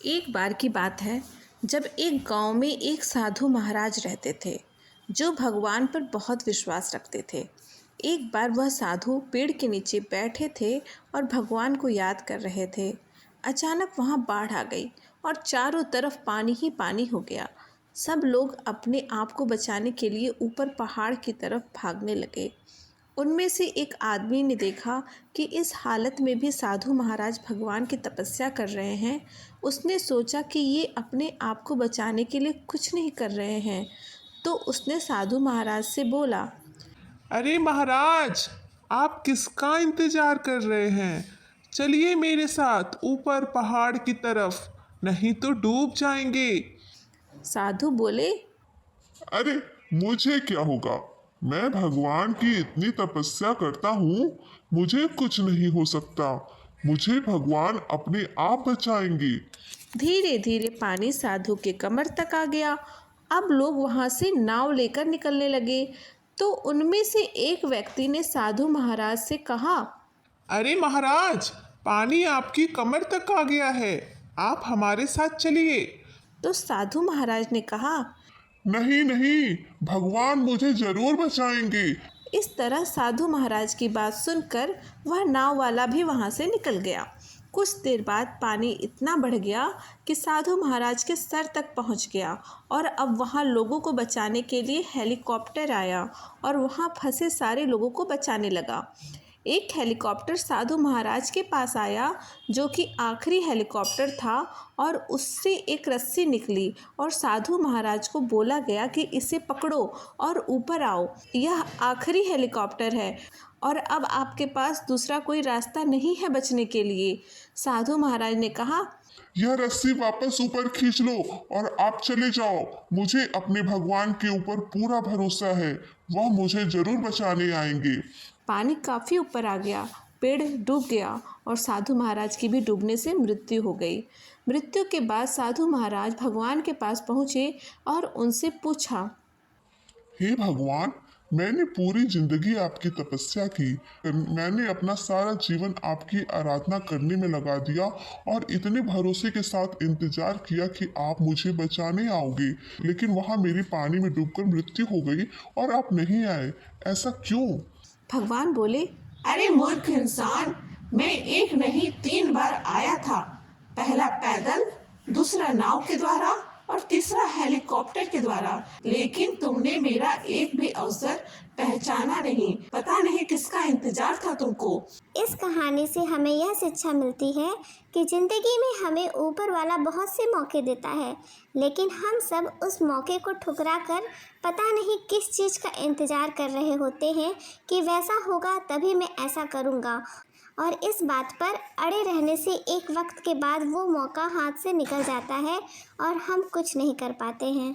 एक बार की बात है जब एक गांव में एक साधु महाराज रहते थे जो भगवान पर बहुत विश्वास रखते थे। एक बार वह साधु पेड़ के नीचे बैठे थे और भगवान को याद कर रहे थे। अचानक वहां बाढ़ आ गई और चारों तरफ पानी ही पानी हो गया। सब लोग अपने आप को बचाने के लिए ऊपर पहाड़ की तरफ भागने लगे। उनमें से एक आदमी ने देखा कि इस हालत में भी साधु महाराज भगवान की तपस्या कर रहे हैं। उसने सोचा कि ये अपने आप को बचाने के लिए कुछ नहीं कर रहे हैं, तो उसने साधु महाराज से बोला, अरे महाराज, आप किसका इंतजार कर रहे हैं? चलिए मेरे साथ ऊपर पहाड़ की तरफ, नहीं तो डूब जाएंगे। साधु बोले, अरे मुझे क्या होगा? मैं भगवान की इतनी तपस्या करता हूँ, मुझे कुछ नहीं हो सकता। मुझे भगवान अपने आप बचाएंगे। धीरे धीरे पानी साधु के कमर तक आ गया। अब लोग वहां से नाव लेकर निकलने लगे, तो उनमें से एक व्यक्ति ने साधु महाराज से कहा, अरे महाराज, पानी आपकी कमर तक आ गया है, आप हमारे साथ चलिए। तो साधु महाराज ने कहा, नहीं नहीं, भगवान मुझे जरूर बचाएंगे। इस तरह साधु महाराज की बात सुनकर वह नाव वाला भी वहां से निकल गया। कुछ देर बाद पानी इतना बढ़ गया कि साधु महाराज के सर तक पहुंच गया और अब वहां लोगों को बचाने के लिए हेलीकॉप्टर आया और वहां फंसे सारे लोगों को बचाने लगा। एक हेलीकॉप्टर साधु महाराज के पास आया, जो कि आखिरी हेलीकॉप्टर था, और उससे एक रस्सी निकली और साधु महाराज को बोला गया कि इसे पकड़ो और ऊपर आओ। यह आखिरी हेलीकॉप्टर है और अब आपके पास दूसरा कोई रास्ता नहीं है बचने के लिए। साधु महाराज ने कहा, यह रस्सी वापस ऊपर खींच लो और आप चले जाओ। मुझे अपने भगवान के ऊपर पूरा भरोसा है, वह मुझे जरूर बचाने आएंगे। पानी काफ़ी ऊपर आ गया, पेड़ डूब गया और साधु महाराज की भी डूबने से मृत्यु हो गई। मृत्यु के बाद साधु महाराज भगवान के पास पहुँचे और उनसे पूछा, हे भगवान, मैंने पूरी जिंदगी आपकी तपस्या की। मैंने अपना सारा जीवन आपकी आराधना करने में लगा दिया और इतने भरोसे के साथ इंतजार किया कि आप मुझे बचाने आओगे, लेकिन वहाँ मेरी पानी में डूबकर मृत्यु हो गई और आप नहीं आए। ऐसा क्यों? भगवान बोले, अरे मूर्ख इंसान, मैं एक नहीं 3 बार आया था। पहला पैदल, दूसरा नाव के द्वारा और तीसरा हेलीकॉप्टर के द्वारा, लेकिन तुमने मेरा एक भी अवसर पहचाना नहीं। पता नहीं किसका इंतजार था तुमको। इस कहानी से हमें यह शिक्षा मिलती है कि ज़िंदगी में हमें ऊपर वाला बहुत से मौके देता है, लेकिन हम सब उस मौके को ठुकरा कर पता नहीं किस चीज़ का इंतज़ार कर रहे होते हैं कि वैसा होगा तभी मैं ऐसा करूँगा, और इस बात पर अड़े रहने से एक वक्त के बाद वो मौका हाथ से निकल जाता है और हम कुछ नहीं कर पाते हैं।